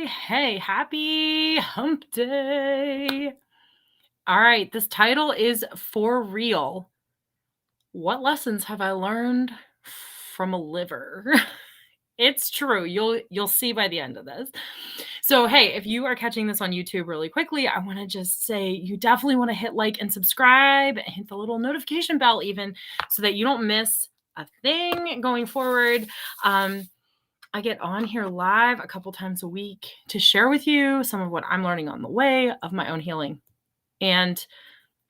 Hey, happy hump day. All right, this title is For Real. What lessons have I learned from a liver? It's true. You'll see by the end of this. So, hey, if you are catching this on YouTube really quickly, I want to just say you definitely want to hit like and subscribe and hit the little notification bell even so that you don't miss a thing going forward. I get on here live a couple times a week to share with you some of what I'm learning on the way of my own healing and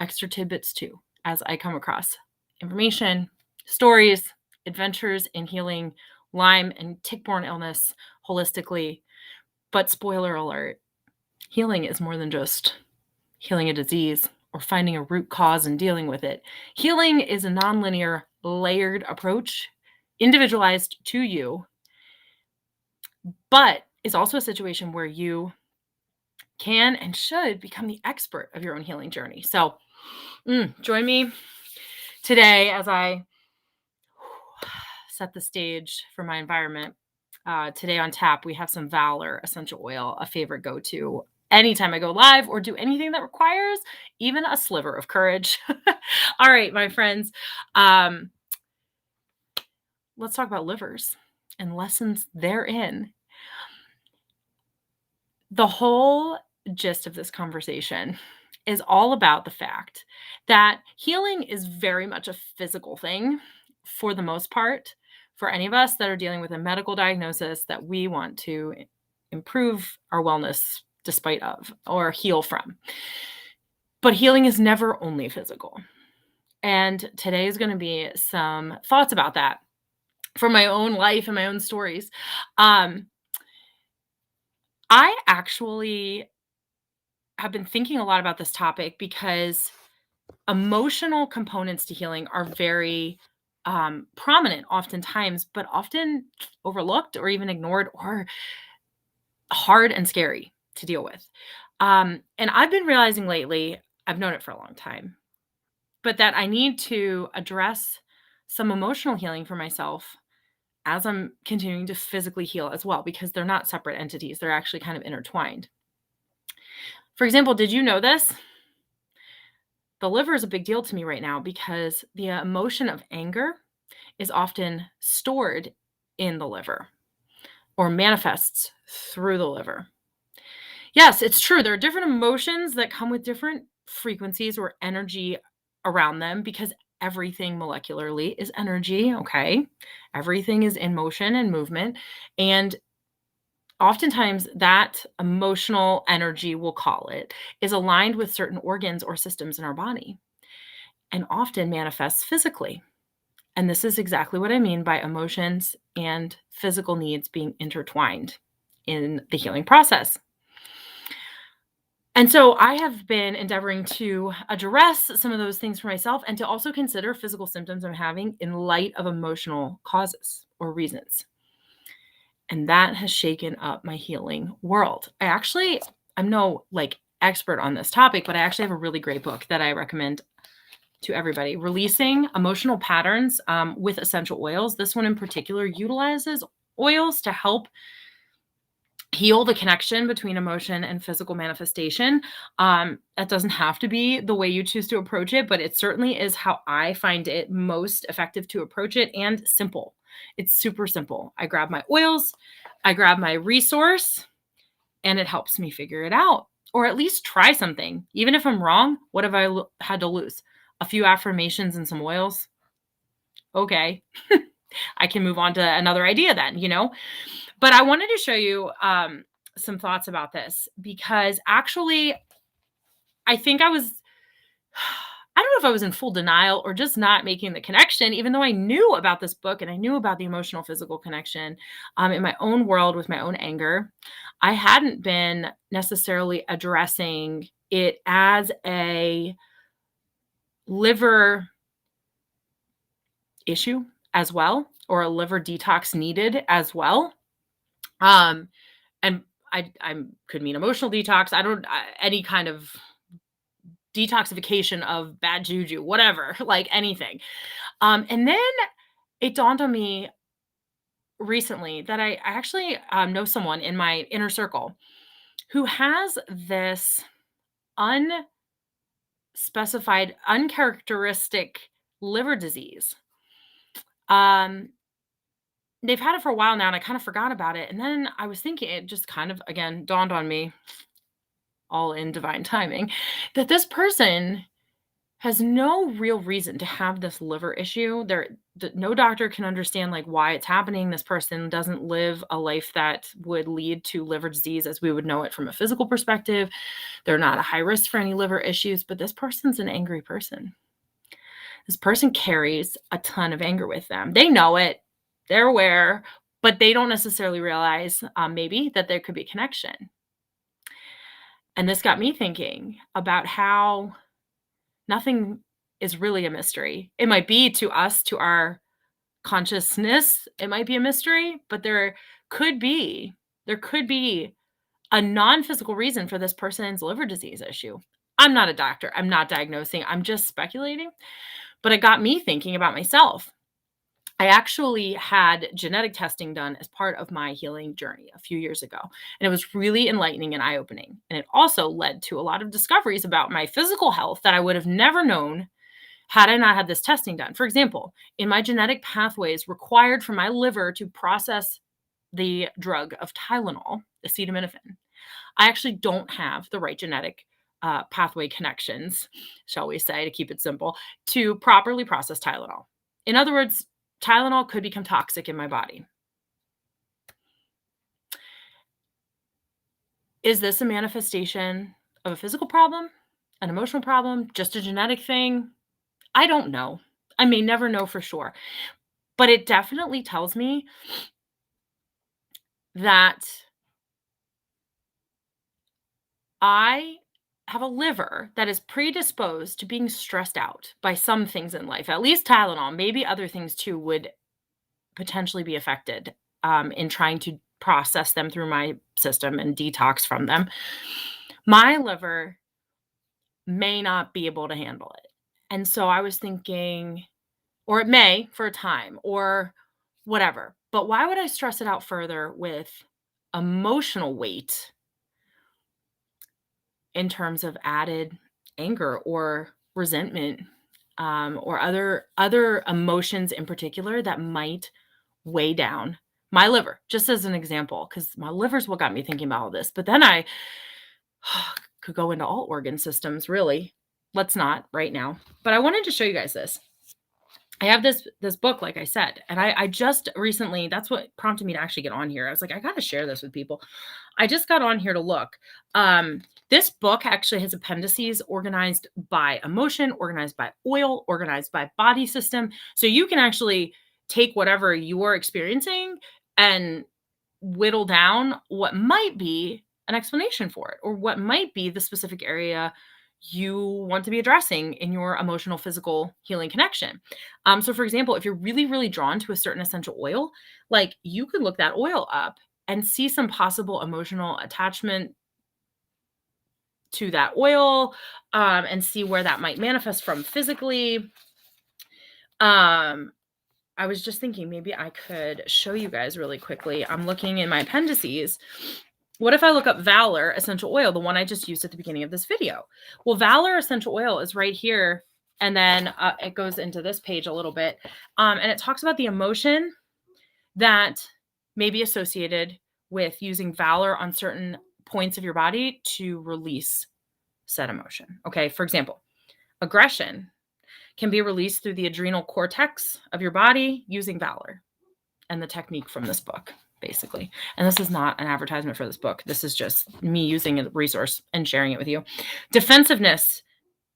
extra tidbits too, as I come across information, stories, adventures in healing Lyme and tick-borne illness holistically. But spoiler alert, healing is more than just healing a disease or finding a root cause and dealing with it. Healing is a nonlinear, layered approach, individualized to you, but is also a situation where you can and should become the expert of your own healing journey. So join me today as I set the stage for my environment. Today on tap, we have some Valor Essential Oil, a favorite go-to anytime I go live or do anything that requires even a sliver of courage. All right, my friends, let's talk about livers and lessons therein. The whole gist of this conversation is all about the fact that healing is very much a physical thing for the most part. For any of us that are dealing with a medical diagnosis that we want to improve our wellness despite of or heal from. But healing is never only physical. And today is going to be some thoughts about that from my own life and my own stories. I actually have been thinking a lot about this topic because emotional components to healing are very prominent oftentimes, but often overlooked or even ignored or hard and scary to deal with. And I've been realizing lately, I've known it for a long time, but that I need to address some emotional healing for myself as I'm continuing to physically heal as well, because they're not separate entities. They're actually kind of intertwined. For example, did you know this? The liver is a big deal to me right now because the emotion of anger is often stored in the liver or manifests through the liver. Yes, it's true. There are different emotions that come with different frequencies or energy around them because everything molecularly is energy, okay? Everything is in motion and movement. And oftentimes that emotional energy, we'll call it, is aligned with certain organs or systems in our body and often manifests physically. And this is exactly what I mean by emotions and physical needs being intertwined in the healing process. And so I have been endeavoring to address some of those things for myself and to also consider physical symptoms I'm having in light of emotional causes or reasons. And that has shaken up my healing world. I'm no expert on this topic, but I actually have a really great book that I recommend to everybody. Releasing Emotional Patterns with Essential Oils. This one in particular utilizes oils to help heal the connection between emotion and physical manifestation. That doesn't have to be the way you choose to approach it, but it certainly is how I find it most effective to approach it and simple. It's super simple. I grab my oils, I grab my resource, and it helps me figure it out or at least try something. Even if I'm wrong, what have I had to lose? A few affirmations and some oils? Okay. I can move on to another idea then, But I wanted to show you some thoughts about this because actually, I think I don't know if I was in full denial or just not making the connection, even though I knew about this book and I knew about the emotional physical connection in my own world with my own anger. I hadn't been necessarily addressing it as a liver issue as well, or a liver detox needed as well. And I could mean emotional detox. Any kind of detoxification of bad juju, whatever, like anything. And then it dawned on me, recently that I actually know someone in my inner circle who has this unspecified, uncharacteristic liver disease. Um, they've had it for a while now, and I kind of forgot about it. And then I was thinking, it just kind of again dawned on me, all in divine timing, that this person has no real reason to have this liver issue. No doctor can understand like why it's happening. This person doesn't live a life that would lead to liver disease as we would know it from a physical perspective. They're not a high risk for any liver issues, but this person's an angry person. This person carries a ton of anger with them. They know it, they're aware, but they don't necessarily realize maybe that there could be a connection. And this got me thinking about how nothing is really a mystery. It might be to us, to our consciousness, it might be a mystery, but could be there could be a non-physical reason for this person's liver disease issue. I'm not a doctor. I'm not diagnosing. I'm just speculating. But it got me thinking about myself. I actually had genetic testing done as part of my healing journey a few years ago. And it was really enlightening and eye-opening. And it also led to a lot of discoveries about my physical health that I would have never known had I not had this testing done. For example, in my genetic pathways required for my liver to process the drug of Tylenol, acetaminophen, I actually don't have the right genetic pathway connections, shall we say, to keep it simple, to properly process Tylenol. In other words, Tylenol could become toxic in my body. Is this a manifestation of a physical problem, an emotional problem, just a genetic thing? I don't know. I may never know for sure. But it definitely tells me that I have a liver that is predisposed to being stressed out by some things in life, at least Tylenol. Maybe other things too would potentially be affected in trying to process them through my system and detox from them. My liver may not be able to handle it. And so I was thinking, or it may for a time, or whatever. But why would I stress it out further with emotional weight in terms of added anger or resentment, or other emotions in particular that might weigh down my liver, just as an example, because my liver's what got me thinking about all this. But then I could go into all organ systems, really. Let's not right now. But I wanted to show you guys this. I have this book, like I said, and I just recently, that's what prompted me to actually get on here. I was like, I got to share this with people. I just got on here to look. This book actually has appendices organized by emotion, organized by oil, organized by body system. So you can actually take whatever you're experiencing and whittle down what might be an explanation for it, or what might be the specific area you want to be addressing in your emotional, physical healing connection. So for example, if you're really, really drawn to a certain essential oil, like you could look that oil up and see some possible emotional attachment to that oil, and see where that might manifest from physically. I was just thinking maybe I could show you guys really quickly. I'm looking in my appendices. What if I look up Valor Essential Oil, the one I just used at the beginning of this video? Well, Valor Essential Oil is right here. And then it goes into this page a little bit. And it talks about the emotion that may be associated with using Valor on certain points of your body to release said emotion. Okay, for example, aggression can be released through the adrenal cortex of your body using Valor and the technique from this book, basically. And this is not an advertisement for this book. This is just me using a resource and sharing it with you. Defensiveness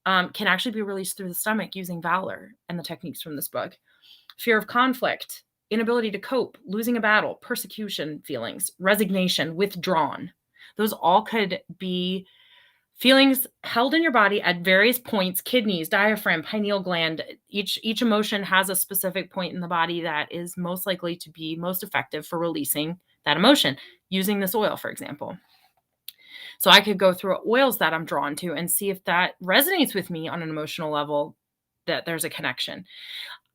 can actually be released through the stomach using Valor and the techniques from this book. Fear of conflict, inability to cope, losing a battle, persecution feelings, resignation, withdrawn. Those all could be feelings held in your body at various points: kidneys, diaphragm, pineal gland. Each emotion has a specific point in the body that is most likely to be most effective for releasing that emotion, using this oil, for example. So I could go through oils that I'm drawn to and see if that resonates with me on an emotional level, that there's a connection.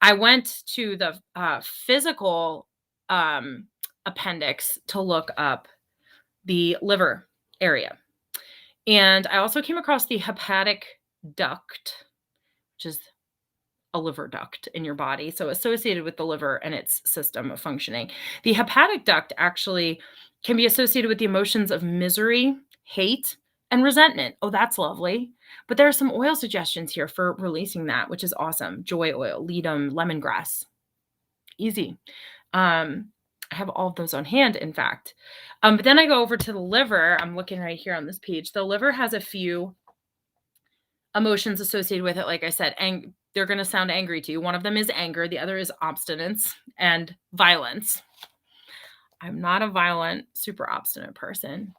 I went to the physical appendix to look up the liver area. And I also came across the hepatic duct, which is a liver duct in your body, so associated with the liver and its system of functioning. The hepatic duct actually can be associated with the emotions of misery, hate, and resentment. Oh, that's lovely. But there are some oil suggestions here for releasing that, which is awesome. Joy oil, ledum, lemongrass. Easy. I have all of those on hand, in fact. But then I go over to the liver. I'm looking right here on this page. The liver has a few emotions associated with it. Like I said, they're going to sound angry to you. One of them is anger. The other is obstinance and violence. I'm not a violent, super obstinate person.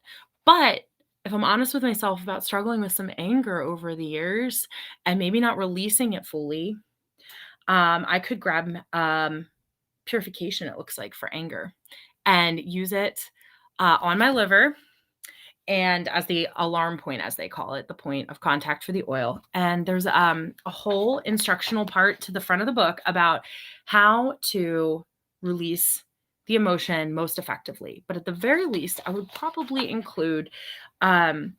But if I'm honest with myself about struggling with some anger over the years and maybe not releasing it fully, I could grab purification, it looks like, for anger, and use it on my liver and as the alarm point, as they call it, the point of contact for the oil. And there's a whole instructional part to the front of the book about how to release the emotion most effectively. But at the very least, I would probably include like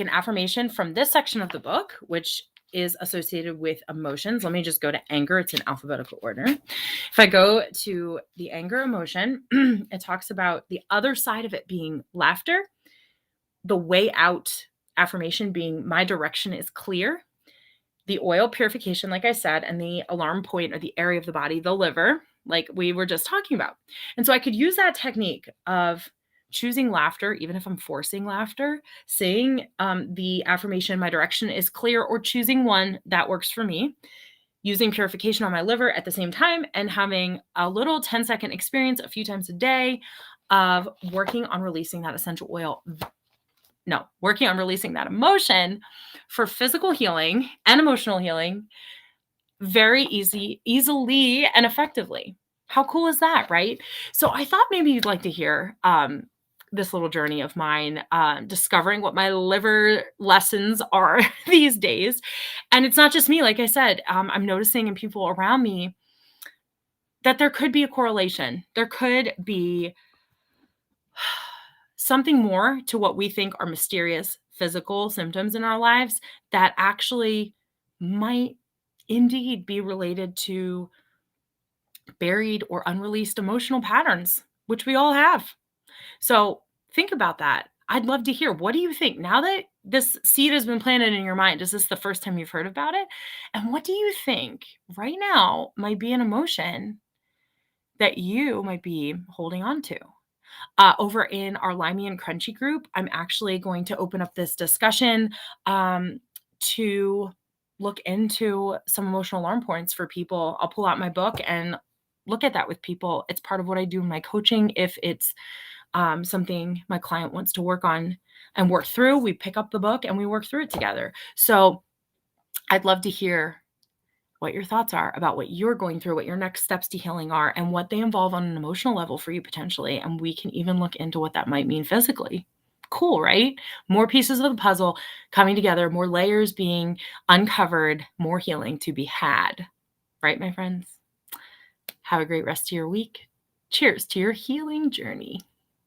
an affirmation from this section of the book, which is associated with emotions. Let me just go to anger. It's in alphabetical order. If I go to the anger emotion, it talks about the other side of it being laughter, the way out affirmation being my direction is clear, the oil purification, like I said, and the alarm point or the area of the body, the liver, like we were just talking about. And so I could use that technique of choosing laughter, even if I'm forcing laughter, saying the affirmation, my direction is clear, or choosing one that works for me, using purification on my liver at the same time, and having a little 10-second experience a few times a day of working on releasing that essential oil. No, working on releasing that emotion for physical healing and emotional healing very easily and effectively. How cool is that, right? So I thought maybe you'd like to hear this little journey of mine, discovering what my liver lessons are these days. And it's not just me. Like I said, I'm noticing in people around me that there could be a correlation. There could be something more to what we think are mysterious physical symptoms in our lives that actually might indeed be related to buried or unreleased emotional patterns, which we all have. So think about that. I'd love to hear. What do you think? Now that this seed has been planted in your mind, is this the first time you've heard about it? And what do you think right now might be an emotion that you might be holding on to? Over in our Limey and Crunchy group, I'm actually going to open up this discussion to look into some emotional alarm points for people. I'll pull out my book and look at that with people. It's part of what I do in my coaching. If it's something my client wants to work on and work through, we pick up the book and we work through it together. So I'd love to hear what your thoughts are about what you're going through, what your next steps to healing are, and what they involve on an emotional level for you potentially. And we can even look into what that might mean physically. Cool, right? More pieces of the puzzle coming together, more layers being uncovered, more healing to be had. Right, my friends? Have a great rest of your week. Cheers to your healing journey.